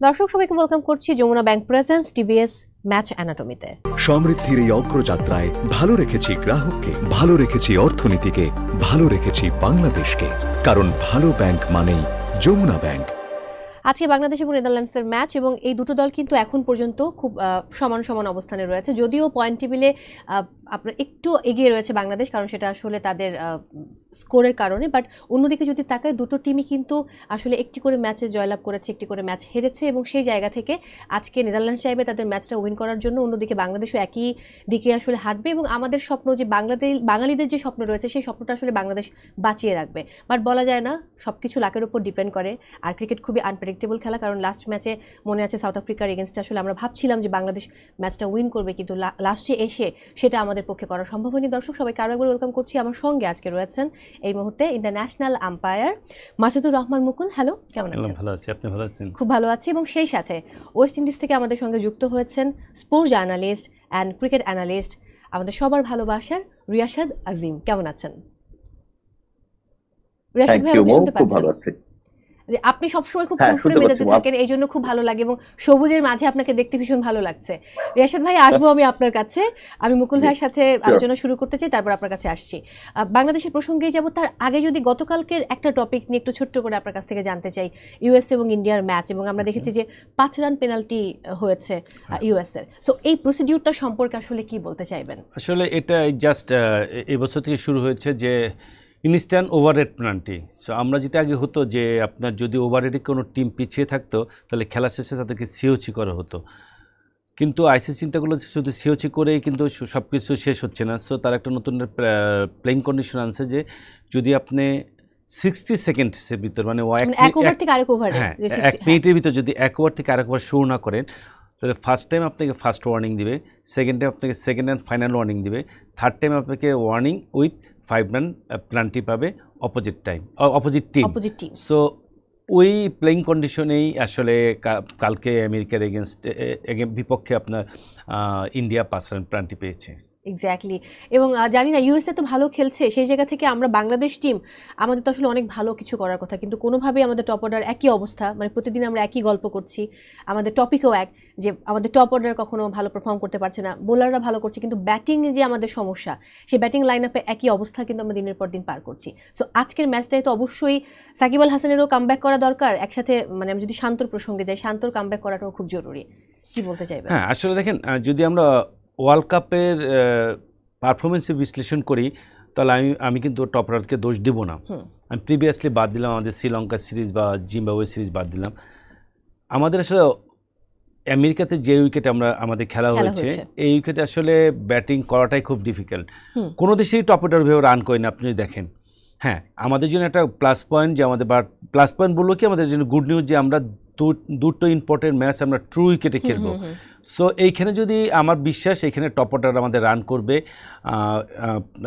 দর্শক সবাইকে ওয়েলকাম করছি Jamuna bank presents TBS match অ্যানাটমিতে। সমৃদ্ধির এই অগ্রযাত্রায় ভালো রেখেছি গ্রাহককে, ভালো রেখেছি অর্থনীতিকে, ভালো রেখেছি বাংলাদেশকে, কারণ ভালো ব্যাংক মানেই যমুনা ব্যাংক। আজকে বাংলাদেশ এবং নেদারল্যান্ডসের ম্যাচ, এবং এই দুটো দল কিন্তু এখন পর্যন্ত খুব সমান সমান অবস্থানে রয়েছে। যদিও পয়েন্ট টেবিলে আপনার একটু এগিয়ে রয়েছে বাংলাদেশ, কারণ সেটা আসলে তাদের স্কোরের কারণে। বাট অন্যদিকে যদি তাকায়, দুটো টিমই কিন্তু আসলে একটি করে ম্যাচে জয়লাভ করেছে, একটি করে ম্যাচ হেরেছে, এবং সেই জায়গা থেকে আজকে নেদারল্যান্ডস চাইবে তাদের ম্যাচটা উইন করার জন্য। অন্যদিকে বাংলাদেশও একই দিকে আসলে হাঁটবে, এবং আমাদের স্বপ্ন যে বাঙালিদের যে স্বপ্ন রয়েছে সেই স্বপ্নটা আসলে বাংলাদেশ বাঁচিয়ে রাখবে। বাট বলা যায় না, সব কিছু লাকের উপর ডিপেন্ড করে। আর ক্রিকেট খুবই আনপ্রেডিক্টেবল খেলা, কারণ লাস্ট ম্যাচে মনে আছে সাউথ আফ্রিকার এগেনস্টে আসলে আমরা ভাবছিলাম যে বাংলাদেশ ম্যাচটা উইন করবে, কিন্তু লাস্টে এসে সেটা আমাদের পক্ষে করা সম্ভব হয়নি। দর্শক সবাইকে আরও একবার ওয়েলকাম করছি। আমার সঙ্গে আজকে রয়েছেন এই মুহূর্তে ইন্টারন্যাশনাল আম্পায়ার মাসুদুর রহমান মুকুল। হ্যালো, কেমন আছেন? ভালো আছি, আপনি ভালো আছেন? খুব ভালো আছি। এবং সেই সাথে ওয়েস্ট ইন্ডিজ থেকে আমাদের সঙ্গে যুক্ত হয়েছেন sports journalist and cricket analyst, আমাদের সবার ভালোবাসার রিয়াশাদ আজিম। কেমন আছেন রিয়াশাদ ভাই? আমাকে শুনতে পাচ্ছেন? যে আপনি সবসময় খুব ফুরফুরে মেজাজে থাকেন, এই জন্য খুব ভালো লাগে, এবং সবুজের মাঝে আপনাকে দেখতে ভীষণ ভালো লাগছে। রিয়াশাদ ভাই, আসবো আমি আপনার কাছে। আমি মুকুল ভাইয়ের সাথে আলোচনা শুরু করতে চাই, তারপর আপনার কাছে আসছি। বাংলাদেশের প্রসঙ্গেই যাব। তার আগে যদি গতকালকের একটা টপিক নিয়ে একটু ছোট্ট করে আপনার কাছ থেকে জানতে চাই, ইউএস এবং ইন্ডিয়ার ম্যাচ, এবং আমরা দেখেছি যে 5 রান পেনাল্টি হয়েছে ইউএস এর। সো এই প্রসিডিউরটা সম্পর্কে আসলে কি বলতে চাইবেন? আসলে এটা জাস্ট এই বছর থেকে শুরু হয়েছে যে ইনস্ট্যান্ট ওভাররেট পেনাল্টি। সো আমরা যেটা আগে হতো যে আপনার যদি ওভাররেটে কোনো টিম পিছিয়ে থাকতো তাহলে খেলা শেষে তাদেরকে সিওচি করা হতো, কিন্তু আইসিসি চিন্তা করলো শুধু সিওচি করেই কিন্তু সব কিছু শেষ হচ্ছে না। সো তার একটা নতুন প্লেইং কন্ডিশন আনছে যে যদি আপনি 60 সেকেন্ডসের ভিতর মানে এক ওভার থেকে আরেক ওভারে, হ্যাঁ, এক মিনিটের ভিতর যদি এক ওভার থেকে আরেক ওভার শুরু না করেন, তাহলে ফার্স্ট টাইম আপনাকে ফার্স্ট ওয়ার্নিং দিবে, সেকেন্ড টাইম আপনাকে সেকেন্ড অ্যান্ড ফাইনাল ওয়ার্নিং দিবে, থার্ড টাইম আপনাকে ওয়ার্নিং উইথ 5 রান পেনাল্টি পাবে অপোজিট টিম। সো ওই প্লেইং কন্ডিশনেই আসলে কালকে আমেরিকার বিপক্ষে আপনার ইন্ডিয়া 5 রান পেনাল্টি পেয়েছে। এক্স্যাক্টলি। এবং জানি না, ইউএসএ তো ভালো খেলছে, সেই জায়গা থেকে আমরা বাংলাদেশ টিম, আমাদের তো আসলে অনেক ভালো কিছু করার কথা, কিন্তু কোনোভাবেই আমাদের টপ অর্ডার একই অবস্থা, মানে প্রতিদিন আমরা একই গল্প করছি। আমাদের টপিকও এক, যে আমাদের টপ অর্ডার কখনো ভালো পারফর্ম করতে পারছে না, বোলাররা ভালো করছে, কিন্তু ব্যাটিং যে আমাদের সমস্যা, সেই ব্যাটিং লাইন আপে একই অবস্থা কিন্তু আমরা দিনের পর দিন পার করছি। সো আজকের ম্যাচটায় তো অবশ্যই সাকিব আল হাসানেরও কামব্যাক করা দরকার, একসাথে মানে আমি যদি শান্তর প্রসঙ্গে যাই, শান্তর কামব্যাক করাটাও খুব জরুরি। কি বলতে চাইবেন? হ্যাঁ, আসলে দেখেন, যদি আমরা ওয়ার্ল্ড কাপের পারফরমেন্সে বিশ্লেষণ করি তাহলে আমি কিন্তু টপ অর্ডারকে দোষ দিব না। আমি প্রিভিয়াসলি বাদ দিলাম আমাদের শ্রীলঙ্কা সিরিজ বা জিম্বাবুয়ে সিরিজ বাদ দিলাম। আমাদের আসলে আমেরিকাতে যে উইকেটে আমাদের খেলা হয়েছে, এই উইকেটে আসলে ব্যাটিং করাটাই খুব ডিফিকাল্ট। কোনো দেশেই টপ অর্ডার ভেবে রান করে না, আপনি দেখেন। হ্যাঁ, আমাদের জন্য একটা প্লাস পয়েন্ট যে আমাদের, বা প্লাস পয়েন্ট বলবো কি, আমাদের জন্য গুড নিউজ যে আমরা দুটো ইম্পর্টেন্ট ম্যাচ আমরা ট্রু উইকেটে খেলবো। সো এইখানে যদি আমার বিশ্বাস এইখানে টপ অর্ডার আমাদের রান করবে।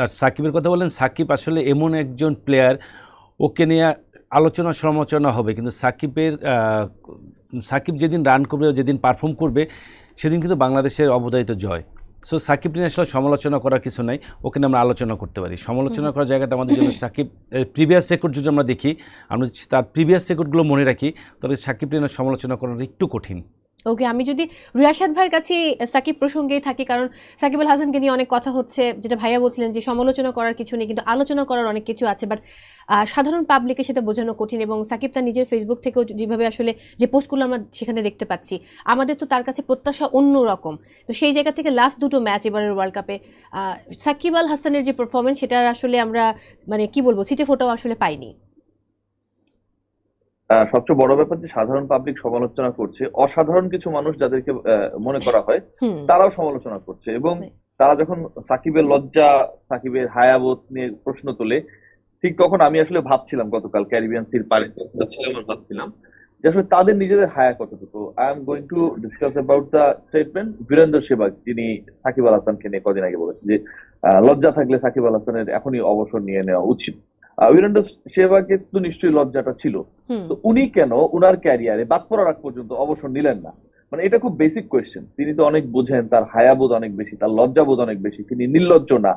আর সাকিবের কথা বলেন, সাকিব আসলে এমন একজন প্লেয়ার, ওকে নিয়ে আলোচনা সমালোচনা হবে, কিন্তু সাকিব যেদিন রান করবে, যেদিন পারফর্ম করবে, সেদিন কিন্তু বাংলাদেশের অবধারিত জয়। সো সাকিব নিয়ে আসলে সমালোচনা করার কিছু নাই, ওখানে আমরা আলোচনা করতে পারি। সমালোচনা করার জায়গাটা আমাদের জন্য সাকিব প্রিভিয়াস রেকর্ড যদি আমরা দেখি, আমরা তার প্রিভিয়াস রেকর্ডগুলো মনে রাখি, তবে সাকিব নিয়ে সমালোচনা করাটা একটু কঠিন। ওকে, আমি যদি রিয়াশাদ ভাইয়ের কাছে সাকিব প্রসঙ্গেই থাকি, কারণ সাকিব আল হাসানকে নিয়ে অনেক কথা হচ্ছে, যেটা ভাইয়া বলছিলেন যে সমালোচনা করার কিছু নেই, কিন্তু আলোচনা করার অনেক কিছু আছে। বাট সাধারণ পাবলিকে সেটা বোঝানো কঠিন, এবং সাকিব তার নিজের ফেসবুক থেকেও যেভাবে আসলে যে পোস্টগুলো আমরা সেখানে দেখতে পাচ্ছি, আমাদের তো তার কাছে প্রত্যাশা অন্য রকম। তো সেই জায়গা থেকে লাস্ট দুটো ম্যাচ এবারের ওয়ার্ল্ড কাপে সাকিব আল হাসানের যে পারফরমেন্স, সেটার আসলে আমরা মানে কি বলবো, ছিটে ফোটাও আসলে পাইনি। সবচেয়ে বড় ব্যাপার যে সাধারণ পাবলিক সমালোচনা করছে, অসাধারণ কিছু মানুষ যাদেরকে মনে করা হয় তারাও সমালোচনা করছে। এবং তারা যখন সাকিবের লজ্জা, সাকিবের হায়াবোধ নিয়ে প্রশ্ন তোলে, ঠিক তখন আমি আসলে ভাবছিলাম, গতকাল ক্যারিবিয়ান সির পারে ভাবছিলাম যে আসলে তাদের নিজেদের হায়া কতটুকু। I am going to discuss about the statement Virender Sehwag, যিনি সাকিব আল হাসানকে নিয়ে কদিন আগে বলেছেন যে লজ্জা থাকলে সাকিব আল হাসানের এখনই অবসর নিয়ে নেওয়া উচিত। বীরেন্দ্র সেহবাগের তো নিশ্চয়ই লজ্জাটা ছিল, তো উনি কেন উনার ক্যারিয়ারে বাদ পড়ার আগ পর্যন্ত অবসর নিলেন না? মানে এটা খুব বেসিক কোয়েশ্চেন। তিনি তো অনেক বোঝেন, তার হায়াবোধ অনেক বেশি, তার লজ্জাবোধ অনেক বেশি, তিনি নির্লজ্জ না।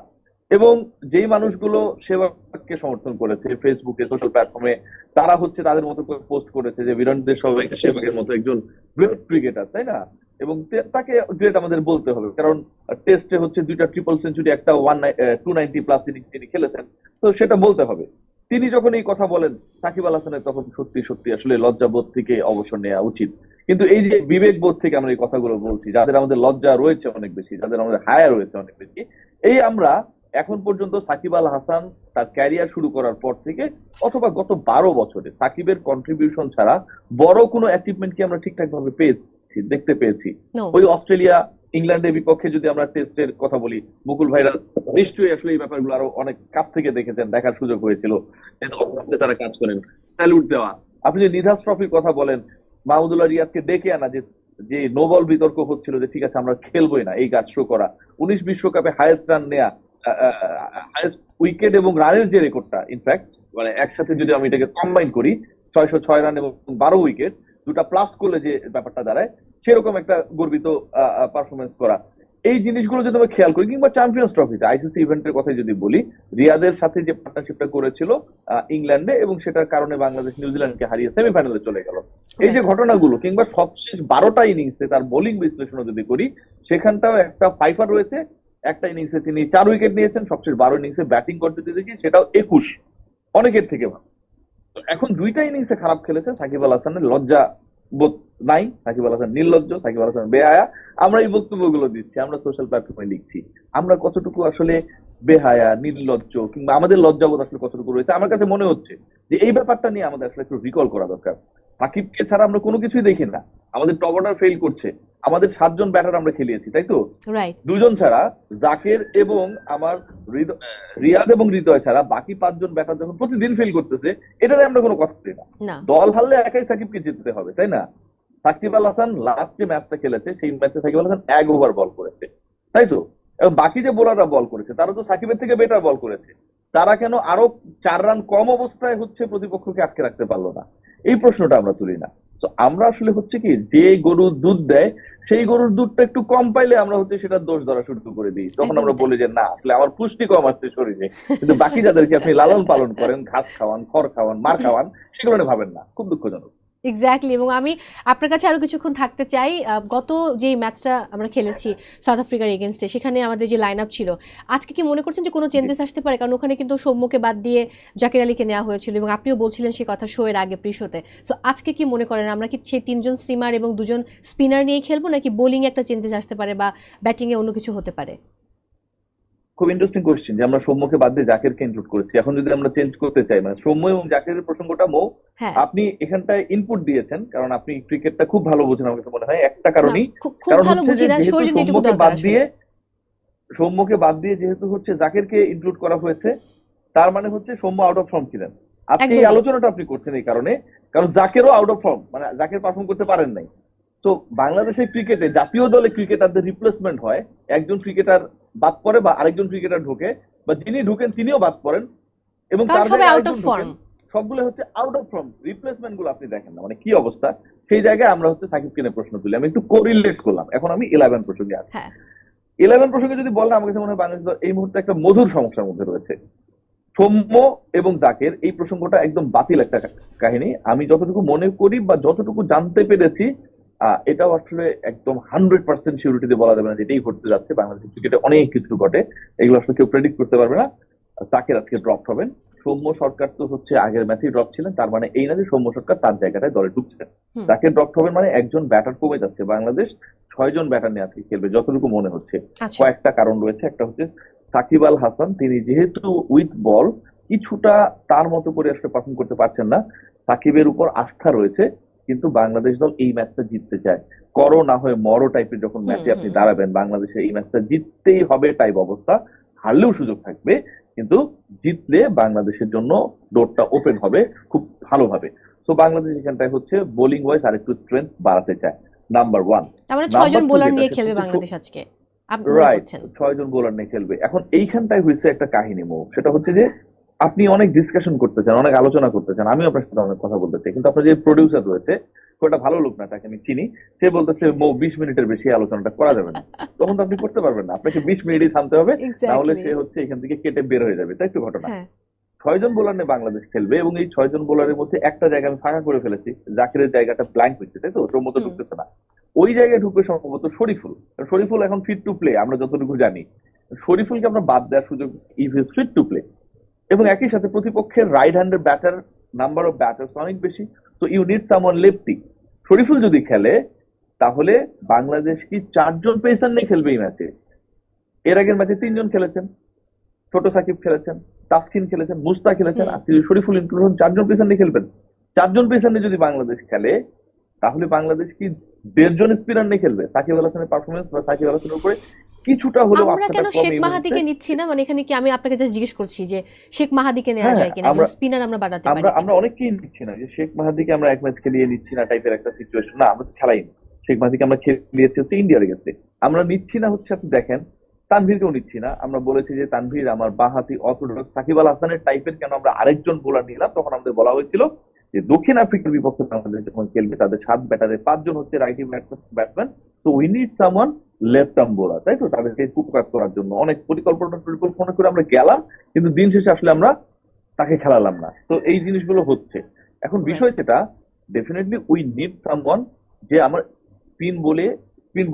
এবং যেই মানুষগুলো সেবাগকে সমর্থন করেছে ফেসবুকে, সোশ্যাল প্ল্যাটফর্মে, তারা হচ্ছে তাদের মতো করে পোস্ট করেছে যে বীরেন্দ্র সেহবাগ সেহবাগের মতো একজন গ্রেট ক্রিকেটার, তাই না? এবং তাকে গ্রেট আমাদের বলতে হবে, কারণ টেস্টে হচ্ছে 2টা ট্রিপল সেঞ্চুরি, একটা 290+ ইনিংস তিনি খেলেছেন, তো সেটা বলতে হবে। তিনি যখন এই কথা বলেন, সাকিব আল হাসানের তখন সত্যি সত্যি আসলে লজ্জাবোধ থেকে অবসর নেওয়া উচিত। কিন্তু এই যে বিবেক বোধ থেকে আমরা এই কথাগুলো বলছি, যাদের আমাদের লজ্জা রয়েছে অনেক বেশি, যাদের আমাদের হায়া রয়েছে অনেক বেশি, এই আমরা এখন পর্যন্ত সাকিব আল হাসান তার ক্যারিয়ার শুরু করার পর থেকে অথবা গত 12 বছরে সাকিবের কন্ট্রিবিউশন ছাড়া বড় কোনো অ্যাচিভমেন্ট কি আমরা ঠিকঠাক ভাবে পেয়েছি, দেখতে পেয়েছি? ওই অস্ট্রেলিয়া ইংল্যান্ডের বিপক্ষে যদি আমরা টেস্টের কথা বলি, মুকুল ভাইরা নিশ্চয়ই আসলে এই ব্যাপারগুলো আরো অনেক কাছ থেকে দেখেছেন, দেখার সুযোগ হয়েছিল, তারা কাজ করেন, স্যালুট দেওয়া। আপনি যে নিধাস ট্রফির কথা বলেন, মাহমুদুল্লাহ রিয়াদকে ডেকে আনা, যে নোবল বিতর্ক হচ্ছিল যে ঠিক আছে আমরা খেলবোই না, এই কাজ শো করা, 19 বিশ্বকাপে হাইয়েস্ট রান নেয়া, হাইয়েস্ট উইকেট এবং রানের যে রেকর্ডটা, ইনফ্যাক্ট মানে একসাথে যদি আমি এটাকে কম্বাইন করি, 606 রান এবং 12 উইকেট, দুটা প্লাস করলে যে ব্যাপারটা দাঁড়ায়, সেরকম একটা গর্বিত পারফরমেন্স করা, এই জিনিসগুলো যদি আমরা খেয়াল করি, কিংবা চ্যাম্পিয়ন্স ট্রফিতে আইসিসি ইভেন্টের কথা যদি বলি, রিয়াদের সাথে যে পার্টনারশিপটা করেছিল ইংল্যান্ডে, এবং সেটার কারণে বাংলাদেশ নিউজিল্যান্ডকে হারিয়ে সেমিফাইনালে চলে গেল, এই যে ঘটনাগুলো, কিংবা সবশেষ 12টা ইনিংসে তার বোলিং বিশ্লেষণও যদি করি, সেখানটাও একটা ফাইফার রয়েছে। একটা ইনিংসে তিনি 4 উইকেট নিয়েছেন, সবশেষ 12 ইনিংসে ব্যাটিং করতে দেখি সেটাও 21, অনেকের থেকে ভালো। এখন 2টা ইনিংসে খারাপ খেলেছেন, সাকিব আল হাসানের লজ্জা বোধ নাই, সাকিব আল হাসান নির্লজ্জ, সাকিব আল হাসান বেহায়া। আমরা এই বক্তব্যগুলো দিচ্ছি, আমরা সোশ্যাল প্ল্যাটফর্মে লিখছি, আমরা কতটুকু আসলে বেহায়া, নির্লজ্জ, কিংবা আমাদের লজ্জাবোধ আসলে কতটুকু রয়েছে, আমার কাছে মনে হচ্ছে যে এই ব্যাপারটা নিয়ে আমাদের আসলে একটু রিকল করা দরকার। সাকিবকে ছাড়া আমরা কোনো কিছুই দেখি না, আমাদের টপ অর্ডার ফেল করছে, আমাদের 7 জন ব্যাটার আমরা খেলিয়েছি, তাই তো? 2 জন ছাড়া, জাকের এবং আমার রিয়াদ এবং হৃদয় ছাড়া বাকি 5 জন ব্যাটার যখন প্রতিদিন ফেল করতেছে, এটাতে আমরা কোনো কথা বলি না। দল হারলে একাই সাকিবকে জিততে হবে, তাই না? সাকিব আল হাসান লাস্ট যে ম্যাচটা খেলেছে, সেই ম্যাচে সাকিব আল হাসান 1 ওভার বল করেছে, তাই তো? এবং বাকি যে বোলাররা বল করেছে তারা তো সাকিবের থেকে বেটার বল করেছে, তারা কেন আরো 4 রান কম অবস্থায় হচ্ছে প্রতিপক্ষকে আটকে রাখতে পারলো না? এই প্রশ্নটা আমরা তুলি না। তো আমরা আসলে হচ্ছে কি, যে গরুর দুধ দেয় সেই গরুর দুধটা একটু কম পাইলে আমরা হচ্ছে সেটা দোষ ধরা শুরু করে দিই, তখন আমরা বলি যে না, আসলে আমার পুষ্টি কম আসছে শরীরে। কিন্তু বাকি যাদেরকে আপনি লালন পালন করেন, ঘাস খাওয়ান, খড় খাওয়ান, মার খাওয়ান, সেগুলো নিয়ে ভাবেন না, খুব দুঃখজনক। এক্স্যাক্টলি। এবং আমি আপনার কাছে আরো কিছুক্ষণ থাকতে চাই। গত যে ম্যাচটা আমরা খেলেছি সাউথ আফ্রিকার এগেনস্টে, সেখানে আমাদের যে লাইন আপ ছিল, আজকে কি মনে করছেন যে কোনো চেঞ্জেস আসতে পারে? কারণ ওখানে কিন্তু সৌম্যকে বাদ দিয়ে জাকির আলীকে নেওয়া হয়েছিল, এবং আপনিও বলছিলেন সেই কথা শো এর আগে প্রি-শোতে। সো আজকে কি মনে করেন, আমরা কি সেই 3 জন সিমার এবং 2 জন স্পিনার নিয়ে খেলবো, নাকি বোলিং এ একটা চেঞ্জেস আসতে পারে বা ব্যাটিং এ অন্য কিছু হতে পারে? খুব ইন্টারেস্টিং কোশ্চেন যে আমরা সৌম্যকে বাদ দিয়ে জাকিরকে ইনক্লুড করেছি। এখন যদি আমরা চেঞ্জ করতে চাই, মানে সৌম্য এবং জাকিরের প্রসঙ্গটা মৌ, আপনি এখানটায় ইনপুট দিয়েছেন, কারণ আপনি ক্রিকেটটা খুব ভালো বোঝেন আমার কাছে মনে হয়, একটা কারণেই, কারণ হচ্ছে যে সৌম্যকে বাদ দিয়ে যেহেতু হচ্ছে জাকিরকে ইনক্লুড করা হয়েছে, তার মানে হচ্ছে সৌম্য আউট অফ ফর্ম ছিলেন। আজকে এই আলোচনাটা আপনি করছেন এই কারণে, কারণ জাকিরও আউট অফ ফর্ম, মানে জাকির পারফর্ম করতে পারেন নাই। তো বাংলাদেশের ক্রিকেটে জাতীয় দলে ক্রিকেটারদের রিপ্লেসমেন্ট হয়, একজন ক্রিকেটার বাদ পড়ে বা আরেকজন ক্রিকেটার ঢোকে, বা যিনি ঢুকেন তিনিও বাদ পড়েন, এবং তার সবগুলো হচ্ছে আউট অফ ফর্ম। রিপ্লেসমেন্ট গুলো আপনি দেখেন না, মানে কি অবস্থা। সেই জায়গায় আমরা হচ্ছে সাকিবকে নিয়ে প্রশ্ন তুলি, আমি একটু কোরিলেট করলাম। এখন আমি 11 প্রসঙ্গে আছি। 11 প্রসঙ্গে যদি বলেন, আমার কাছে মনে হয় বাংলাদেশ এই মুহূর্তে একটা মধুর সমস্যার মধ্যে রয়েছে। সৌম্য এবং জাকের এই প্রসঙ্গটা একদম বাতিল একটা কাহিনী। আমি যতটুকু মনে করি বা যতটুকু জানতে পেরেছি, এটাও আসলে একদম 100% সিউরিটিতে বলা যাবে না যেটাই ঘটতে যাচ্ছে। বাংলাদেশের ক্রিকেটে অনেক কিছু ঘটে, এগুলো আসলে কেউ প্রেডিক্ট করতে পারবে না। জাকের আজকে ড্রপ হবেন। সৌম্য সরকার তো হচ্ছে আগের ম্যাচেই ড্রপ ছিলেন, তার মানে এই না যে সৌম্য সরকার তার জায়গাটায় দলে ঢুকছেন। জাকের ড্রপ হবেন মানে একজন ব্যাটার কমে যাচ্ছে। বাংলাদেশ 6 জন ব্যাটার নিয়ে আজকে খেলবে যতটুকু মনে হচ্ছে। কয়েকটা কারণ রয়েছে। একটা হচ্ছে সাকিব আল হাসান, তিনি যেহেতু উইথ বল কিছুটা তার মতো করে আসলে পারফর্ম করতে পারছেন না। সাকিবের উপর আস্থা রয়েছে, কিন্তু বাংলাদেশ দল এই ম্যাচটা জিততে চায়। করো না হয় মরো টাইপের যখন ম্যাচে আপনি দাঁড়াবেন, বাংলাদেশে এই ম্যাচটা জিততেই হবে টাইপ অবস্থা। হারলেও সুযোগ থাকবে, কিন্তু জিতলে বাংলাদেশের জন্য ডোরটা ওপেন হবে খুব ভালোভাবে। তো বাংলাদেশ এখানটায় হচ্ছে বোলিং ওয়াইজ আরেকটু স্ট্রেংথ বাড়াতে চায়, নাম্বার 1। তার মানে 6 জন বোলার নিয়ে খেলবে বাংলাদেশ আজকে, রাইট? 6 জন বোলার নিয়ে খেলবে। এখন এইখানটায় হয়েছে একটা কাহিনী মো, সেটা হচ্ছে যে আপনি অনেক ডিসকাশন করতে চান, অনেক আলোচনা করতে চান, আমিও আপনার সাথে অনেক কথা বলতে চাই, কিন্তু আপনার যে প্রডিউসার রয়েছে ওটা ভালো লোক না, তাকে আমি চিনি, সে বলতেছে 20 মিনিটের বেশি আলোচনাটা করা যাবে না। তখন তো আপনি করতে পারবেন না, আপনাকে 20 মিনিটই থামতে হবে, তাহলে সে হচ্ছে এখান থেকে কেটে বের হয়ে যাবে। তাই তো ঘটনা। 6 জন বোলার নিয়ে বাংলাদেশ খেলবে এবং এই 6 জন বোলারের মধ্যে একটা জায়গা আমি ফাঁকা করে ফেলেছি, জাকিরের জায়গাটা ব্ল্যাঙ্ক হচ্ছে, তাই তো, সম্মত ঢুকতেছে না। ওই জায়গায় ঢুকবে সম্ভবত শরীফুল। শরীফুল এখন ফিট টু প্লে, আমরা যতটুকু জানি। শরীফুলকে আমরা বাদ দেওয়ার সুযোগ, if is fit to play, এবং একই সাথে প্রতিপক্ষের রাইট হ্যান্ডের ব্যাটার, নাম্বার অফ ব্যাটার্স অনেক বেশি, তো you need someone lefty. Shoriful যদি খেলে তাহলে বাংলাদেশ কি 4 জন পেসার নিয়ে খেলবে এই ম্যাচে? এর আগের ম্যাচে 3 জন খেলেছেন, ছোট সাকিব খেলেছেন, তাসকিন খেলেছেন, মুস্তা খেলেছেন, আর শরীফুল ইনক্লুশন 4 জন পেসার নিয়ে খেলবেন। 4 জন পেসার নিয়ে যদি বাংলাদেশ খেলে তাহলে বাংলাদেশ কি 1.5 জন স্পিনার নিয়ে খেলবে? সাকিব আল হাসানের পারফরমেন্স বা সাকিব আল হাসানের উপরে কিছুটা হলেও আমরা কেন শেখ মাহাদিকে নিচ্ছি না? মানে এখানে কি আমি আপনাকে জাস্ট জিজ্ঞেস করছি যে শেখ মাহাদিকে নেওয়া যায় কিনা, যে স্পিনার আমরা বাড়াতে পারি। আমরা অনেককেই নিচ্ছি না, যে শেখ মাহাদিকে আমরা এক ম্যাচ খেলিয়ে নিচ্ছি না টাইপের একটা সিচুয়েশন না, আমরা খেলাই না। শেখ মাহাদিকে আমরা খেলিয়েছি হচ্ছে ইন্ডিয়ার কাছে, আমরা নিচ্ছি না হচ্ছে, আপনি দেখেন তানভীরকেও নিচ্ছি না। আমরা বলেছি যে তানভীর আমার বাঁহাতি অর্থোডক্স সাকিব আল হাসানের টাইপের, কেন আমরা আরেকজন বোলার নিলাম? তখন আমাদের বলা হয়েছিল যে দক্ষিণ আফ্রিকার বিপক্ষে বাংলাদেশ যখন খেলবে তাদের 7 ব্যাটারে 5 জন হচ্ছে রাইট ব্যাটসম্যান, তো we need someone left arm bowler, তাই তো, তাদেরকে কুপকাট করার জন্য অনেক পরিকল্পনা করে আমরা গেলাম, কিন্তু দিন শেষে আসলে আমরা তাকে খেলালাম না। তো এই জিনিসগুলো হচ্ছে এখন বিষয়, যেটা ডেফিনেটলি উই নিড সামওয়ান যে আমার স্পিন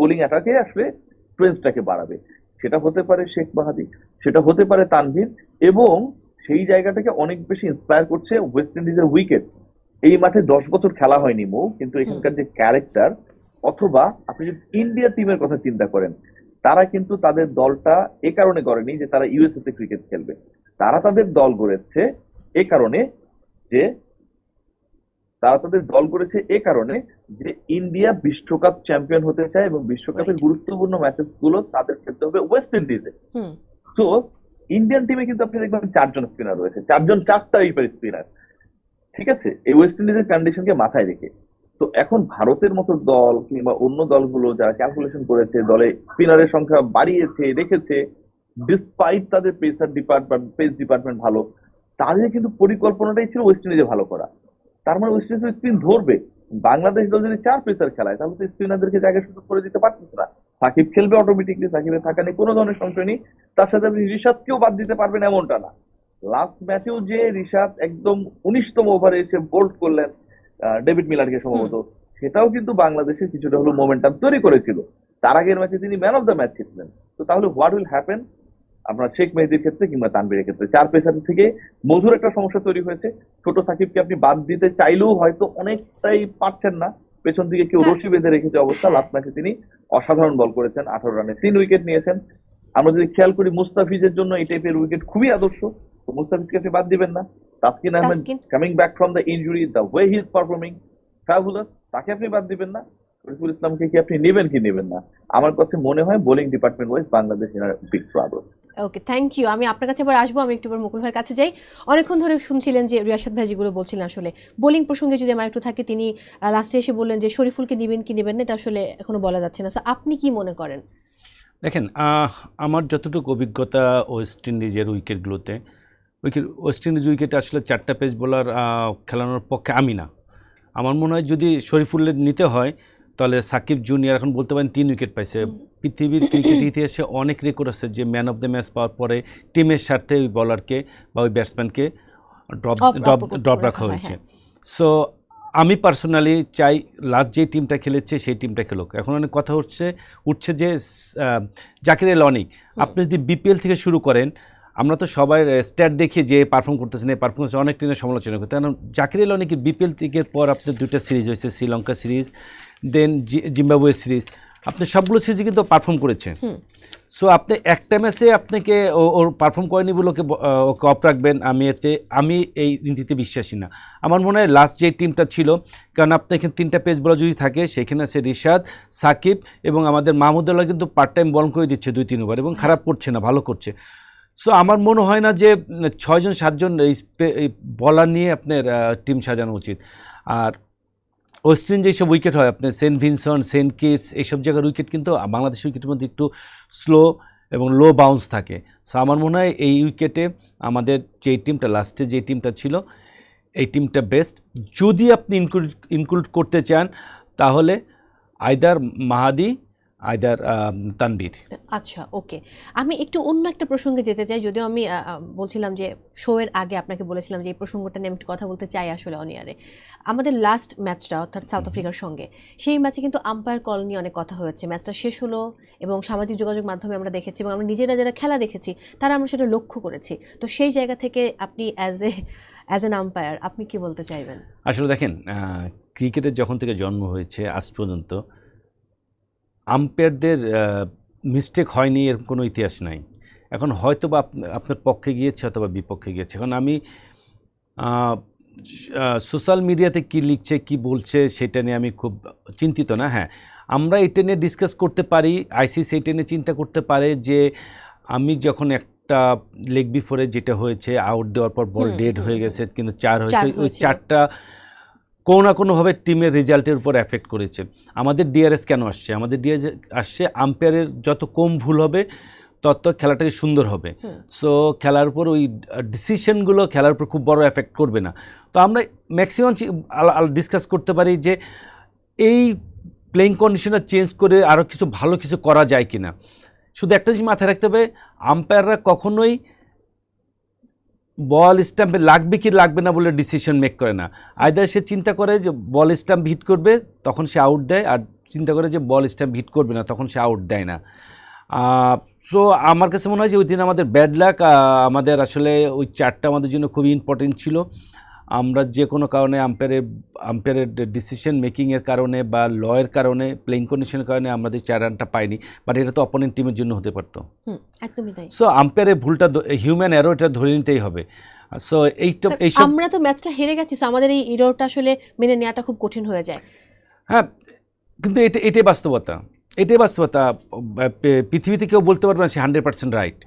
বোলিং অ্যাটাকে আসলে স্ট্রেংথটাকে বাড়াবে। সেটা হতে পারে শেখ মাহাদি, সেটা হতে পারে তানভীর, এবং সেই জায়গাটাকে অনেক বেশি ইন্সপায়ার করছে ওয়েস্ট ইন্ডিজের উইকেট। এই মাঠে 10 বছর খেলা হয়নি মৌ, কিন্তু এখানকার যে ক্যারেক্টার, অথবা আপনি যদি ইন্ডিয়া টিমের কথা চিন্তা করেন, তারা কিন্তু তাদের দলটা এ কারণে করেনি যে তারা ইউএসএ তে ক্রিকেট খেলবে, তারা তাদের দল গড়েছে এ কারণে যে ইন্ডিয়া বিশ্বকাপ চ্যাম্পিয়ন হতে চায় এবং বিশ্বকাপের গুরুত্বপূর্ণ ম্যাচেস গুলো তাদের খেলতে হবে ওয়েস্ট ইন্ডিজে। তো ইন্ডিয়ান টিমে কিন্তু আপনি দেখবেন 4 জন স্পিনার রয়েছে, 4 জন 4 টাইপের স্পিনার, ঠিক আছে, এই ওয়েস্ট ইন্ডিজের কন্ডিশনকে মাথায় রেখে। তো এখন ভারতের মতো দল কিংবা অন্য দলগুলো যারা ক্যালকুলেশন করেছে, দলে স্পিনারের সংখ্যা বাড়িয়েছে রেখেছে, ডিসপাইট তাদের পেস ডিপার্টমেন্ট ভালো, তাদের কিন্তু পরিকল্পনাটাই ছিল ওয়েস্ট ইন্ডিজে ভালো করা। তার মানে ওয়েস্ট ইন্ডিজ স্পিন ধরবে। বাংলাদেশ দল যদি 4 পেসার খেলায় তাহলে তো স্পিনারদেরকে জায়গা সুযোগ করে দিতে পারতেছে না। সাকিব খেলবে অটোমেটিকলি, সাকিবের থাকা নিয়ে কোনো ধরনের সংশয় নেই। তার সাথে আপনি রিশাদকেও বাদ দিতে পারবেন এমনটা না। লাস্ট ম্যাচেও যে রিশাদ একদম 19তম ওভারে এসে বোল্ড করলেন ডেভিড মিলারকে সম্ভবত, সেটাও কিন্তু বাংলাদেশের কিছুটা হলো মোমেন্টাম তৈরি করেছিল। তার আগের ম্যাচে তিনি ম্যান অফ দ্য ম্যাচ জিতলেন। তো তাহলে হোয়াট উইল হ্যাপেন আপনার শেখ মেহেদীর ক্ষেত্রে কিংবা তানভীরের ক্ষেত্রে? 4 পেসার থেকে মধুর একটা সমস্যা তৈরি হয়েছে। ছোট সাকিবকে আপনি বাদ দিতে চাইলেও হয়তো অনেকটাই পারছেন না, পেছন দিকে কেউ রশি বেঁধে রেখেছে অবস্থা। লাস্ট ম্যাচে তিনি অসাধারণ বল করেছেন, 18 রানে 3 উইকেট নিয়েছেন। আমরা যদি খেয়াল করি মুস্তাফিজের জন্য এই টাইপের উইকেট খুবই আদর্শ, তো মুস্তাফিজকে আপনি বাদ দিবেন না। Taskin Ahmed coming back from the injury, the way he is performing fabulous, তাকে আপনি বাদ দিবেন না। শরীফুল ইসলামকে কি আপনি নেবেন কি নেবেন না? আমার কাছে মনে হয় bowling department wise Bangladesh in a big problem. Okay, thank you. আমি আপনার কাছে এবার আসবো, আমি একটু মুকুল ভাইয়ের কাছে যাই। অনেকক্ষণ ধরে শুনছিলেন যে রিয়াসাত ভাই যেগুলো বলছিলেন, আসলে বোলিং প্রসঙ্গে যদি আমার একটু থাকে, তিনি লাস্টে এসে বললেন যে শরীফুলকে নেবেন কি নেবেন না, এটা আসলে এখনো বলা যাচ্ছে না। সো আপনি কি মনে করেন? দেখেন, আমার যতটুকু অভিজ্ঞতা ওয়েস্ট ইন্ডিজের উইকেটগুলোতে, ওয়েস্ট ইন্ডিজ উইকেটে আসলে 4টা পেস বোলার খেলানোর পক্ষে আমি না। আমার মনে হয় যদি শরীফুলের নিতে হয় তাহলে সাকিব জুনিয়র এখন বলতে পারেন 3 উইকেট পাইছে। পৃথিবীর ক্রিকেট ইতিহাসে অনেক রেকর্ড আছে যে ম্যান অফ দ্য ম্যাচ পাওয়ার পরে টিমের স্বার্থে ওই বলারকে বা ওই ব্যাটসম্যানকে ড্রপ রাখা হয়েছে। সো আমি পার্সোনালি চাই লাস্ট যে টিমটা খেলেছে সেই টিমটা খেলুক। এখন অনেক কথা উঠছে যে জাকির আল অনিক, আপনি যদি বিপিএল থেকে শুরু করেন, আমরা তো সবাই স্ট্যাট দেখি যে পারফর্ম করতেছেন, এই পারফরমেন্স অনেক টিমের সমালোচনা করতে। কারণ জাকির আল অনিকের বিপিএল থেকে পর আপনার 2টা সিরিজ হয়েছে, শ্রীলঙ্কা সিরিজ দেন জিম্বাবুয়ে সিরিজ, আপনি সবগুলো সিরিজে কিন্তু পারফর্ম করেছেন। সো আপনি একটা ম্যাচে আপনাকে ওর পারফর্ম করেনি বলে ওকে অফ রাখবেন, আমি এই নীতিতে বিশ্বাসী না। আমার মনে হয় লাস্ট যে টিমটা ছিল, কারণ আপনি এখানে 3টা পেস বলার যদি থাকে, সেখানে আছে রিশাদ, সাকিব এবং আমাদের মাহমুদুল্লাহ কিন্তু পার্ট টাইম বল করে দিচ্ছে 2-3 ওভার এবং খারাপ করছে না, ভালো করছে। সো আমার মনে হয় না যে 6জন 7জন এই বলার নিয়ে আপনার টিম সাজানো উচিত। আর ওয়েস্ট ইন্ডিজ যেসব উইকেট হয় আপনার সেন্ট ভিনসেন্ট, সেন্ট কিটস, এইসব জায়গার উইকেট কিন্তু বাংলাদেশের উইকেটের মধ্যে একটু স্লো এবং লো বাউন্স থাকে। সো আমার মনে হয় এই উইকেটে আমাদের যে টিমটা লাস্টে যে টিমটা ছিল এই টিমটা বেস্ট। যদি আপনি ইনক্লুড করতে চান তাহলে আইদার মাহাদি আইদার তানবীর। আচ্ছা, ওকে, আমি একটু অন্য একটা প্রসঙ্গে যেতে চাই, যদিও আমি বলছিলাম যে শোয়ের আগে আপনাকে বলেছিলাম যে এই প্রসঙ্গটা নিয়ে আমি একটু কথা বলতে চাই আসলে অনিয়ারে। আমাদের লাস্ট ম্যাচটা অর্থাৎ সাউথ আফ্রিকার সঙ্গে, সেই ম্যাচে কিন্তু আম্পায়ার কল নিয়ে অনেক কথা হয়েছে। ম্যাচটা শেষ হলো এবং সামাজিক যোগাযোগ মাধ্যমে আমরা দেখেছি এবং আমরা নিজেরা যারা খেলা দেখেছি তারা আমরা সেটা লক্ষ্য করেছি। তো সেই জায়গা থেকে আপনি অ্যাজ অ্যান আম্পায়ার আপনি কি বলতে চাইবেন? আসলে দেখেন, ক্রিকেটের যখন থেকে জন্ম হয়েছে আজ পর্যন্ত আম্পায়ারদের মিস্টেক হয়নি এর কোনো ইতিহাস নাই। এখন হয়তো বা আপনার পক্ষে গিয়েছে অথবা বিপক্ষে গিয়েছে। এখন আমি সোশ্যাল মিডিয়াতে কি লিখছে কি বলছে সেটা নিয়ে আমি খুব চিন্তিত না। হ্যাঁ, আমরা এটা নিয়ে ডিসকাস করতে পারি, আইসিসি এটা নিয়ে চিন্তা করতে পারে যে আমি যখন একটা লেগ বিফোরে যেটা হয়েছে আউট দেওয়ার পর বল ডেড হয়ে গেছে কিন্তু 4 হয়েছে, ওই 4টা কোনো না কোনোভাবে টিমের রেজাল্টের উপর এফেক্ট করেছে। আমাদের ডিআরএস কেন আসছে? আমাদের ডিআরএস আসছে আম্পায়ারের যত কম ভুল হবে তত খেলাটাকে সুন্দর হবে। সো খেলার উপর ওই ডিসিশনগুলো খেলার উপর খুব বড় এফেক্ট করবে না। তো আমরা ম্যাক্সিমাম ডিসকাস করতে পারি যে এই প্লেইং কন্ডিশনটা চেঞ্জ করে আরও কিছু ভালো কিছু করা যায় কি না। শুধু একটা জিনিস মাথায় রাখতে হবে, আম্পায়াররা কখনোই বল স্টাম্পে লাগবে কি লাগবে না বলে ডিসিশন মেক করে না। আইদার সে চিন্তা করে যে বল স্টাম্প হিট করবে তখন সে আউট দেয়, আর চিন্তা করে যে বল স্টাম্প হিট করবে না তখন সে আউট দেয় না। সো আমার কাছে মনে হয় যে ওই দিন আমাদের ব্যাড লাক, আমাদের আসলে ওই 4টা আমাদের জন্য খুবই ইম্পর্টেন্ট ছিল। আমরা যে কোনো কারণে আম্পায়ারের ডিসিশন মেকিংয়ের কারণে বা লয়ের কারণে প্লেইং কন্ডিশনের কারণে আমাদের 4 রানটা পাইনি, বাট এটা তো অপোনেন্ট টিমের জন্য হতে পারতো। একদমই তাই। সো আম্পায়ারের ভুলটা হিউম্যান এরর, এটা ধরে নিতেই হবে। সো এইসব আমরা তো ম্যাচটা হেরে গেছি, সো আমাদের এই এররটা আসলে মেনে নেওয়াটা খুব কঠিন হয়ে যায়। হ্যাঁ, কিন্তু এটাই বাস্তবতা, এটাই বাস্তবতা। পৃথিবীতে কেউ বলতে পারবে না সে 100% রাইট।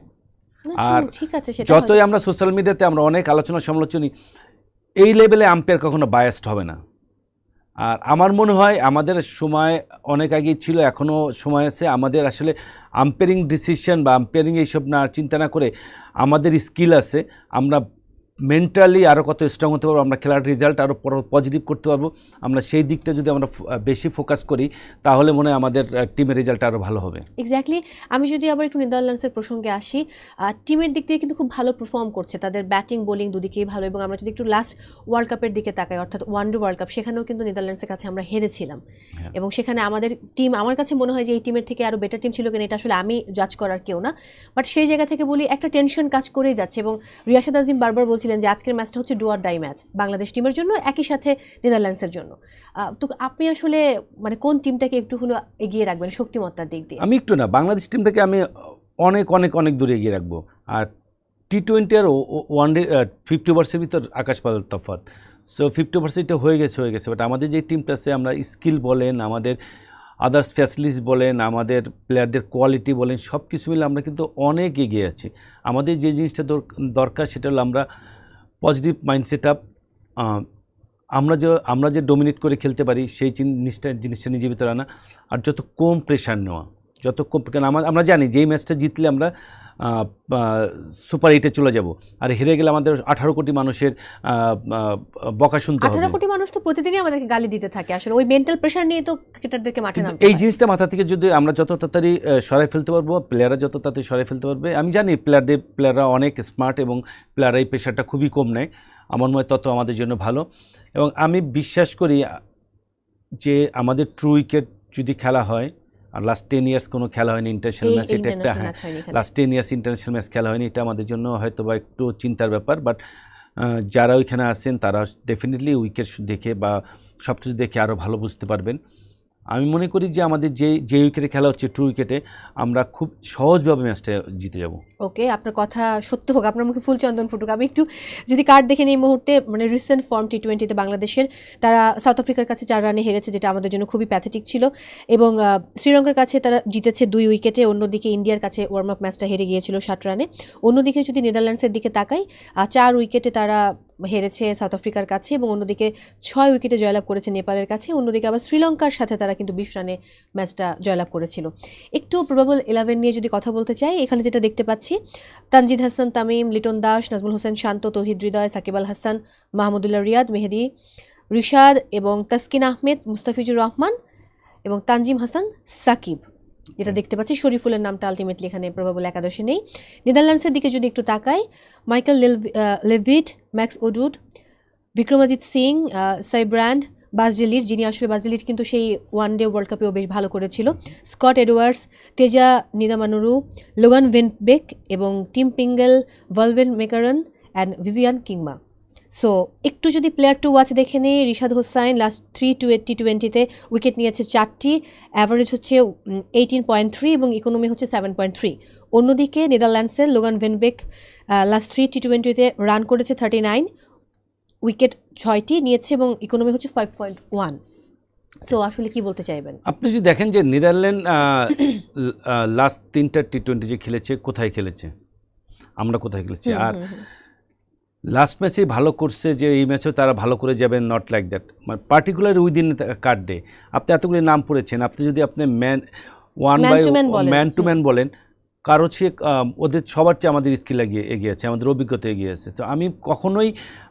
আর ঠিক আছে, সেটা যতই আমরা সোশ্যাল মিডিয়াতে আমরা অনেক আলোচনা সমালোচনী, এই লেভেলে আম্পায়ার কখনো বায়াসড হবে না। আর আমার মনে হয় আমাদের সময় অনেক আগেই ছিল, এখনও সময় আছে। আমাদের আসলে আম্পায়ারিং ডিসিশন বা আম্পায়ারিং এইসব না চিন্তা না করে আমাদের স্কিল আছে, আমরা মেন্টালি আরও কত স্ট্রং হতে পারবো, আমরা খেলার রেজাল্ট আরও পজিটিভ করতে পারবো। আমরা সেই দিকটা যদি আমরা বেশি ফোকাস করি তাহলে মনে হয় আমাদের টিমের রেজাল্ট আরও ভালো হবে। এক্স্যাক্টলি। আমি যদি আবার একটু নেদারল্যান্ডসের প্রসঙ্গে আসি, টিমের দিক থেকে কিন্তু খুব ভালো পারফর্ম করছে, তাদের ব্যাটিং বোলিং দুদিকেই ভালো। এবং আমরা যদি একটু লাস্ট ওয়ার্ল্ড কাপের দিকে তাকাই, অর্থাৎ ওয়ানডে ওয়ার্ল্ড কাপ, সেখানেও কিন্তু নেদারল্যান্ডসের কাছে আমরা হেরেছিলাম। এবং সেখানে আমাদের টিম, আমার কাছে মনে হয় যে এই টিমের থেকে আরও বেটার টিম ছিল কিনা এটা আসলে আমি জাজ করার কেউ না, বাট সেই জায়গা থেকে বলি একটা টেনশন কাজ করেই যাচ্ছে। এবং রিয়াশাদ আজিম বারবার বলছিলেন যে আজকের ম্যাচটা হচ্ছে do or die match Bangladesh টিমের জন্য, একই সাথে নেদারল্যান্ডসের জন্য। তো আপনি আসলে মানে কোন টিমটাকে একটু হলো এগিয়ে রাখবেন শক্তিমত্তার দিক দিয়ে? আমি একটু না, বাংলাদেশ টিমটাকে আমি অনেক অনেক অনেক দূরে এগিয়ে রাখবো। আর টি-20 আর ওয়ানডে 50 ওভার্সের ভিতর আকাশ পাতাল তফাৎ। সো 50 ওভার্সটা হয়ে গেছে, বাট আমাদের যে টিমটা আছে, আমরা স্কিল বলেন, আমাদের আদার্স ফ্যাসিলিটিস বলেন, আমাদের প্লেয়ারদের কোয়ালিটি বলেন, সব কিছু মিলে আমরা কিন্তু অনেক এগিয়ে আছি। আমাদের যে জিনিসটা দরকার সেটা হলো আমরা পজিটিভ মাইন্ডসেট আপ, আমরা যে ডোমিনেট করে খেলতে পারি সেই জিনিসটা নিজের ভিতরে আনা, আর যত কম প্রেশার নেওয়া, যত কম। কারণ আমরা জানি যে এই ম্যাচটা জিতলে আমরা সুপার 8-এ চলে যাব, আর হেরে গেলে আমাদের 18 কোটি মানুষের বকা শুনতে হবে। 18 কোটি মানুষ তো প্রতিদিনই আমাদেরকে গালি দিতে থাকে, আসলে ওই মেন্টাল প্রেশার নিয়ে তো ক্রিকেটারদেরকে মাঠে নামতে হয়। এই জিনিসটা মাথা থেকে যদি আমরা যত তাড়াতাড়ি সরাই ফেলতে পারবো, প্লেয়াররা যত তাড়াতাড়ি সরাই ফেলতে পারবে, আমি জানি প্লেয়াররা অনেক স্মার্ট এবং প্লেয়াররা এই প্রেশারটা খুবই কম নেয়, আমার মনে হয় তত আমাদের জন্য ভালো। এবং আমি বিশ্বাস করি যে আমাদের ট্রু উইকেট যদি খেলা হয়, আর লাস্ট 10 ইয়ার্স কোনো খেলা হয়নি ইন্টারন্যাশনাল ম্যাচ, এটা একটা, লাস্ট 10 ইয়ার্স ইন্টারন্যাশনাল ম্যাচ খেলা হয়নি, এটা আমাদের জন্য হয়তো বা একটু চিন্তার ব্যাপার। বাট যারা ওইখানে আছেন তারা ডেফিনেটলি উইকেট দেখে বা সব কিছু দেখে আরও ভালো বুঝতে পারবেন। আমি মনে করি যে আমাদের যে উইকেটে খেলা হচ্ছে ট্রু উইকেটে, আমরা খুব সহজভাবে ম্যাচটা জিতে যাব। ওকে, আপনার কথা সত্য হোক, আপনার মুখে ফুল চন্দন ফুটুক। আমি একটু যদি কার্ড দেখে নিই এই মুহূর্তে, মানে রিসেন্ট ফর্ম টি-20তে বাংলাদেশের, তারা সাউথ আফ্রিকার কাছে 4 রানে হেরেছে, যেটা আমাদের জন্য খুবই প্যাথেটিক ছিল। এবং শ্রীলঙ্কার কাছে তারা জিতেছে 2 উইকেটে, অন্যদিকে ইন্ডিয়ার কাছে ওয়ার্ম আপ ম্যাচটা হেরে গিয়েছিল 60 রানে। অন্যদিকে যদি নেদারল্যান্ডসের দিকে তাকাই, 4 উইকেটে তারা হেরেছে সাউথ আফ্রিকার কাছে এবং অন্যদিকে 6 উইকেটে জয়লাভ করেছে নেপালের কাছে। অন্যদিকে আবার শ্রীলঙ্কার সাথে তারা কিন্তু 20 রানে ম্যাচটা জয়লাভ করেছিল। একটু প্রবাবল 11 নিয়ে যদি কথা বলতে চাই, এখানে যেটা দেখতে পাচ্ছি তানজিদ হাসান তামিম, লিটন দাস, নাজমুল হোসেন শান্ত, তৌহিদ হৃদয়, সাকিব আল হাসান, মাহমুদুল্লাহ রিয়াদ, মেহেদি, রিশাদ এবং তাসকিন আহমেদ, মুস্তাফিজুর রহমান এবং তানজিম হাসান সাকিব। যেটা দেখতে পাচ্ছি শরীফুলের নামটা আলটিমেটলি এখানে প্রবাবল একাদশে নেই। নেদারল্যান্ডসের দিকে যদি একটু তাকাই, Michael Levitt, Max O'Dowd, Vikramjit Singh, Sybrand, Bas de Leede, যিনি আসলে বাসজেলির কিন্তু সেই ওয়ানডে ওয়ার্ল্ড কাপেও বেশ ভালো করেছিল, Scott Edwards, Teja Nidamanuru, Logan van Beek এবং Tim Pringle, Paul van Meekeren and Vivian Kingma. So একটু যদি প্লেয়ার টু ওয়াচ দেখে নিই, রিশাদ হোসাইন লাস্ট 3 T20-তে উইকেট নিয়েছে 4টি, অ্যাভারেজ হচ্ছে 18.3 এবং ইকোনমি হচ্ছে 7.3। অন্যদিকে নেদারল্যান্ডসের লোগান ভেনবেক লাস্ট 3 T20-তে রান করেছে 39, উইকেট 6টি নিয়েছে এবং ইকোনমি হচ্ছে 5.1। সো আসলে কি বলতে চাইবেন? আপনি যদি দেখেন যে নেদারল্যান্ড লাস্ট 3টা T20 যে খেলেছে, কোথায় খেলেছে, আমরা কোথায় খেলেছি, আর লাস্ট ম্যাচে ভালো করছে যে এই ম্যাচেও তারা ভালো করে যাবেন, নট লাইক দ্যাট, মানে পার্টিকুলার উইদিন কাট ডে। আপনি এতগুলি নাম পড়েছেন, আপনি যদি আপনি ম্যান টু ম্যান বলেন, কারো চেয়ে ওদের সবার চেয়ে আমাদের স্কিল এগিয়ে আছে, আমাদের অভিজ্ঞতা এগিয়ে আছে। তো আমি কখনোই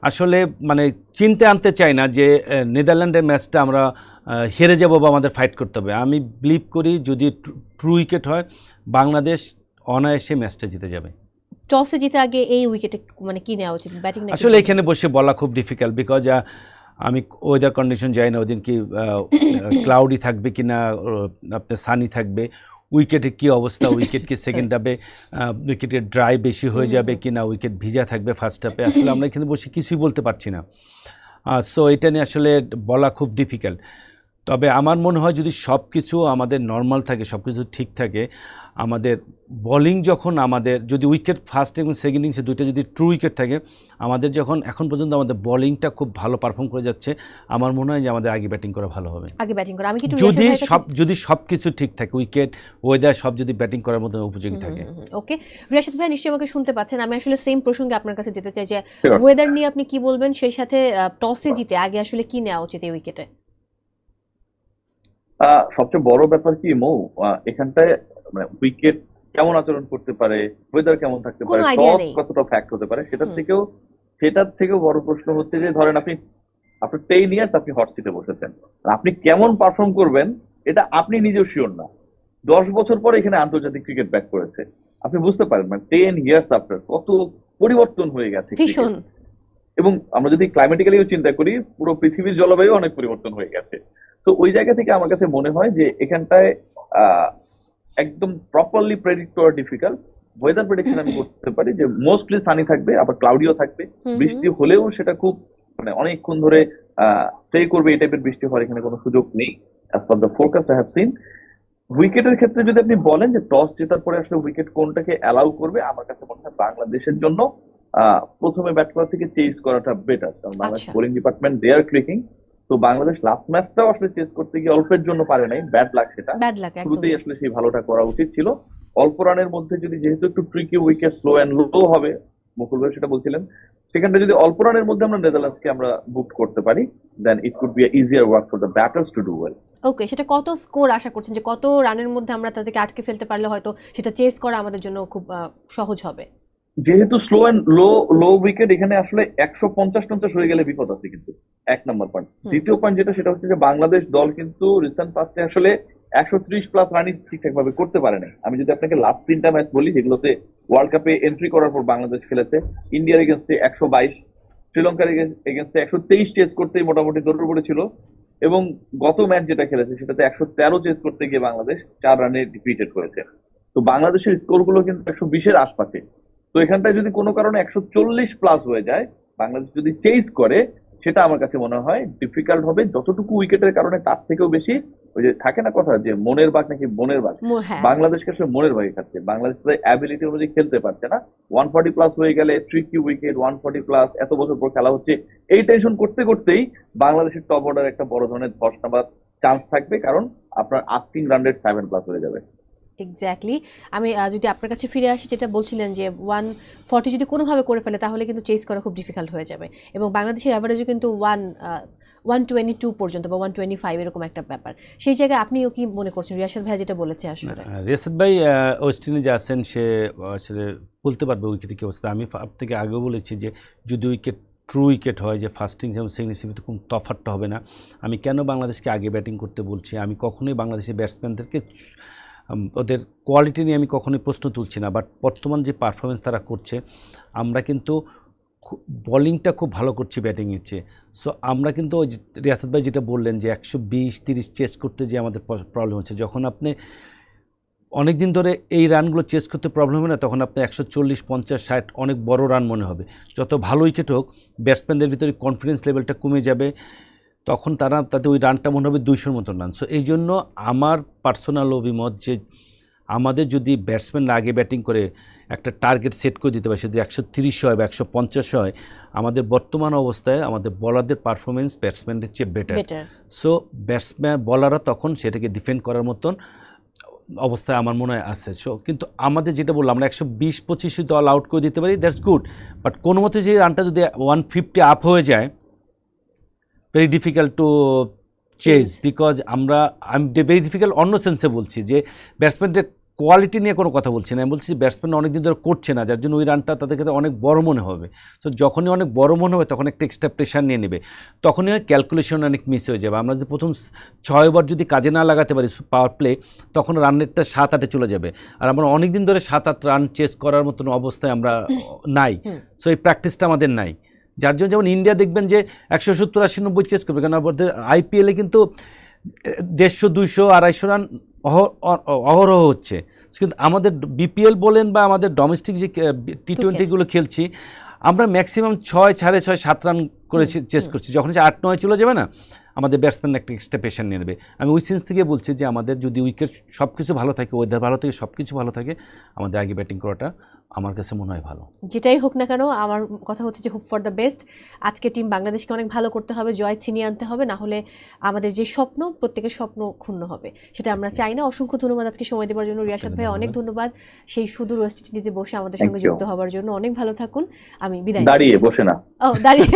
আসলে মানে চিন্তা আনতে চাই না যে নেদারল্যান্ডের ম্যাচটা আমরা হেরে যাব বা আমাদের ফাইট করতে হবে। আমি বিলিভ করি যদি ট্রু উইকেট হয়, বাংলাদেশ অনায়াসে ম্যাচটা জিতে যাবে। টসে জিতে আগে এই উইকেটে মানে কি নেওয়া উচিত, ব্যাটিং নাকি? আসলে এখানে বসে বলা খুব ডিফিকাল্ট, বিকজ আমি ওয়েদার কন্ডিশন যাই না, ওদিন কি ক্লাউডি থাকবে কি না, আপনার সানি থাকবে, উইকেটের কি অবস্থা, উইকেট কি সেকেন্ড হাফে উইকেটের ড্রাই বেশি হয়ে যাবে কি না, উইকেট ভিজা থাকবে ফার্স্ট হাফে, আসলে আমরা এখানে বসে কিছুই বলতে পারছি না। সো এটা নিয়ে আসলে বলা খুব ডিফিকাল্ট। তবে আমার মনে হয় যদি সব কিছু আমাদের নর্মাল থাকে, সব কিছু ঠিক থাকে, আমাদের বোলিং যখন আমাদের যদি উইকেট ফার্স্ট এবং সেকেন্ড ইনিংসে দুইটা যদি ট্রু উইকেট থাকে, আমাদের যখন এখন পর্যন্ত আমাদের বোলিংটা খুব ভালো পারফর্ম করে যাচ্ছে, আমার মনে হয় যে আমাদের আগে ব্যাটিং করা ভালো হবে। আগে ব্যাটিং করা, আমি কি যদি সব কিছু ঠিক থাকে, উইকেট ওয়েদার সব যদি ব্যাটিং করার মতো উপযোগী থাকে। ওকে, রিয়াশাদ ভাই নিশ্চয়ই আমাকে শুনতে পাচ্ছেন। আমি আসলে সেম প্রসঙ্গে আপনার কাছে যেতে চাই যে ওয়েদার নিয়ে আপনি কি বলবেন, সেই সাথে টসে জিতে আগে আসলে কি নেওয়া উচিত এই উইকেটে? সবচেয়ে বড় ব্যাপার কি মৌ, এখানটায় মানে উইকেট কেমন আচরণ করতে পারে, ওয়েদার কেমন থাকতে পারে, টস কতটা ফ্যাক্ট হতে পারে, সেটার থেকেও বড় প্রশ্ন হচ্ছে যে ধরেন আপনি আপনার 10 ইয়ার্স আপনি হট সিটে বসেছেন, আপনি কেমন পারফর্ম করবেন এটা আপনি নিজেও শিওর না। 10 বছর পরে এখানে আন্তর্জাতিক ক্রিকেট ব্যাক করেছে, আপনি বুঝতে পারেন মানে 10 ইয়ার্স আপনার কত পরিবর্তন হয়ে গেছে। এবং আমরা যদি ক্লাইমেটিক্যালিও চিন্তা করি, পুরো পৃথিবীর জলবায়ু অনেক পরিবর্তন হয়ে গেছে। তো ওই জায়গা থেকে আমার কাছে মনে হয় যে এখানটায় একদম প্রপারলি প্রেডিক্ট করা ডিফিকাল্ট। ওয়েদার প্রেডিকশন আমি করতে পারি যে মোস্টলি সানি থাকবে, আবার ক্লাউডিও থাকবে, বৃষ্টি হলেও সেটা খুব মানে অনেকক্ষণ ধরে স্টে করবে, এই টাইপের বৃষ্টি হওয়ার এখানে কোনো সুযোগ নেই as per the forecast I have seen. উইকেটের ক্ষেত্রে যদি আপনি বলেন যে টস জেতার পরে আসলে উইকেট কোনটাকে অ্যালাউ করবে, আমার কাছে মনে হয় বাংলাদেশের জন্য প্রথমে ব্যাট করা থেকে চেজ করাটা বেটার, কারণ Bangladesh bowling department they are clicking. তো বাংলাদেশ লাস্ট ম্যাচটাও আসলে চেস করতে গিয়ে অল্পের জন্য পারে নাই, ব্যাড লাক সেটা, শুরুতেই আসলে সেই ভালোটা করা উচিত ছিল। অল্প রানের মধ্যে যদি, যেহেতু একটু tricky wicket, slow and low হবে, মুকুল ভাই সেটা বলছিলেন, সেখানটা যদি অল্প রানের মধ্যে আমরা নেদারল্যান্ডসকে আমরা বুক করতে পারি, then it could be easier work for the batters to do well. Okay, সেটা কত স্কোর আশা করছেন, যে কত রানের মধ্যে আমরা তাদেরকে আটকে ফেলতে পারলে হয়তো সেটা চেস করা আমাদের জন্য খুব সহজ হবে? যেহেতু স্লো অ্যান্ড লো উইকেট, এখানে আসলে 150 হয়ে গেলে বিপদ আছে কিন্তু, এক নম্বর পয়েন্ট। দ্বিতীয় পয়েন্ট যেটা, সেটা হচ্ছে যে বাংলাদেশ দল কিন্তু রিসেন্ট পাস্টে আসলে 130+ রানই ঠিকঠাক ভাবে করতে পারে না। আমি যদি আপনাকে লাস্ট 3টা ম্যাচ বলি, যেগুলোতে ওয়ার্ল্ড কাপে এন্ট্রি করার পর বাংলাদেশ খেলেছে, ইন্ডিয়ার এগেনস্টে 122, শ্রীলঙ্কার এগেনস্টে 123 চেস করতেই মোটামুটি দৌড়ে পড়েছিল, এবং গত ম্যাচ যেটা খেলেছে সেটাতে 113 চেস করতে গিয়ে বাংলাদেশ 4 রানে ডিফিটেড হয়েছে। তো বাংলাদেশের স্কোর গুলো কিন্তু 120-এর আশপাশে। তো এখানটায় যদি কোনো কারণে 140+ হয়ে যায়, বাংলাদেশ যদি চেজ করে, সেটা আমার কাছে মনে হয় ডিফিকাল্ট হবে। যতটুকু উইকেটের কারণে তার থেকেও বেশি, ওই যে থাকে না কথা যে মনের বাঘ নাকি বনের বাঘ, বাংলাদেশকে আসলে মনের বাঘে খাচ্ছে। বাংলাদেশ অ্যাবিলিটি অনুযায়ী খেলতে পারছে না। 140+ হয়ে গেলে ট্রিকি উইকেট, 140+, এত বছর পর খেলা হচ্ছে, এই টেনশন করতে করতেই বাংলাদেশের টপ অর্ডার একটা বড় ধরনের ধস নামার চান্স থাকবে, কারণ আপনার আস্কিং রান রেট 7+ হয়ে যাবে। এক্স্যাক্টলি। আমি যদি আপনার কাছে ফিরে আসি, যেটা বলছিলেন যে 140 যদি কোনোভাবে করে ফেলে তাহলে কিন্তু চেস করা খুব ডিফিকাল্ট হয়ে যাবে, এবং বাংলাদেশের অ্যাভারেজও কিন্তু 122 পর্যন্ত বা 125 এরকম একটা ব্যাপার। সেই জায়গায় আপনিও কি মনে করছেন, রিয়াসাত ভাই যেটা বলেছে আসলে? রিয়াসাত ভাই ওয়েস্ট ইন্ডিজে আছেন, সে আসলে বলতে পারবে উইকেটে কী অবস্থা। আমি থেকে আগেও বলেছি যে যদি উইকেট ট্রু উইকেট হয়, যে ফার্স্ট ইনিংস এবং সেকেন্ড ইনিংসে খুব তফাৎটা হবে না। আমি কেন বাংলাদেশকে আগে ব্যাটিং করতে বলছি, আমি কখনোই বাংলাদেশের ব্যাটসম্যানদেরকে ওদের কোয়ালিটি নিয়ে আমি কখনোই প্রশ্ন তুলছি না, বাট বর্তমান যে পারফরমেন্স তারা করছে, আমরা কিন্তু বলিংটা খুব ভালো করছি ব্যাটিংয়ের চেয়ে। সো আমরা কিন্তু ওই রিয়াসাত ভাই যেটা বললেন যে 120-30 চেস করতে যে আমাদের প্রবলেম হচ্ছে, যখন আপনি অনেক দিন ধরে এই রানগুলো চেস করতে প্রবলেম হবে না, তখন আপনি 140, 50, 60 অনেক বড় রান মনে হবে। যত ভালো উইকেট হোক, ব্যাটসম্যানদের ভিতরে কনফিডেন্স লেভেলটা কমে যাবে, তখন তাতে ওই রানটা মনে হবে 200-র মতন রান। সো এই জন্য আমার পার্সোনাল অভিমত যে আমাদের যদি ব্যাটসম্যানরা আগে ব্যাটিং করে একটা টার্গেট সেট করে দিতে পারে, যদি 130 হয় বা 150 হয়, আমাদের বর্তমান অবস্থায় আমাদের বলারদের পারফরমেন্স ব্যাটসম্যানদের চেয়ে বেটার। সো বলাররা তখন সেটাকে ডিফেন্ড করার মতন অবস্থায় আমার মনে হয় আছে। সো কিন্তু আমাদের যেটা বললাম, আমরা 120-25 দল আউট করে দিতে পারি, দ্যাটস গুড, বাট কোনো মতে যে রানটা যদি 150 আপ হয়ে যায়, very difficult to chase, because আমি ভেরি ডিফিকাল্ট অন্য সেন্সে বলছি যে ব্যাটসম্যানদের কোয়ালিটি নিয়ে কোনো কথা বলছি না, আমি বলছি ব্যাটসম্যান অনেক দিন ধরে করছে না, যার জন্য ওই রানটা তাদের কাছে অনেক বড় মনে হবে। তো যখনই অনেক বড় মনে হবে তখন একটা এক্সট্রা প্রেশার নিয়ে নেবে, তখনই ক্যালকুলেশন অনেক মিস হয়ে যাবে। আমরা যদি প্রথম 6 ওভার যদি কাজে না লাগাতে পারি পাওয়ার প্লে, তখন রানেরটা 7-8-এ চলে যাবে, আর আমরা অনেক দিন ধরে 7-8 রান চেস করার মতন অবস্থায় আমরা নাই। সো এই প্র্যাকটিসটা আমাদের নাই, যার জন্য যেমন ইন্ডিয়া দেখবেন যে 170, 80, 90 চেস করবে, কারণ আমাদের আইপিএলে কিন্তু 150, 200, 250 রান অহরহ হচ্ছে। কিন্তু আমাদের বিপিএল বলেন বা আমাদের ডোমেস্টিক যে টি20গুলো খেলছি, আমরা ম্যাক্সিমাম 6, 6.5, 7 রান করে চেস করছি। যখন 8-9 চলে যাবে না, আমাদের ব্যাটসম্যান একটা এক্সট্রা প্রেশার নিয়ে নেবে। আমি ওই সেন্স থেকে বলছি যে আমাদের যদি উইকেট সব কিছু ভালো থাকে, ওয়েদার ভালো থাকে, সব কিছু ভালো থাকে, আমাদের আগে ব্যাটিং করাটা আমার কাছে মনে হয় ভালো। যেটাই হোক না কেন, আমার কথা হচ্ছে যে হোপ ফর দ্য বেস্ট। আজকে টিম বাংলাদেশকে অনেক ভালো করতে হবে, জয় ছিনিয়ে আনতে হবে, না হলে আমাদের যে স্বপ্ন, প্রত্যেকের স্বপ্ন ক্ষুণ্ণ হবে, সেটা আমরা চাই না। অসংখ্য ধন্যবাদ আজকে সময় দেওয়ার জন্য রিয়াসাত ভাই, অনেক ধন্যবাদ সেই সুদূর ওয়েস্ট ইন্ডিজে বসে আমাদের সঙ্গে যুক্ত হওয়ার জন্য। অনেক ভালো থাকুন। আমি বিদায়। দাঁড়িয়ে বসে না, দাঁড়িয়ে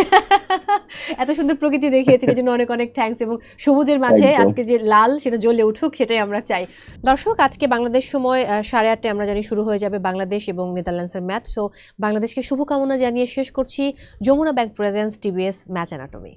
এত সুন্দর প্রকৃতি দেখিয়েছেন এর জন্য অনেক অনেক থ্যাঙ্কস, এবং সবুজের মাঝে আজকে যে লাল সেটা জ্বলে উঠুক, সেটাই আমরা চাই। দর্শক, আজকে বাংলাদেশ সময় 8:30 আমরা জানি শুরু হয়ে যাবে বাংলাদেশ এবং নেদারল্যান্ডসের ম্যাচ। সো বাংলাদেশকে শুভকামনা জানিয়ে শেষ করছি Jamuna bank presents TBS match anatomy.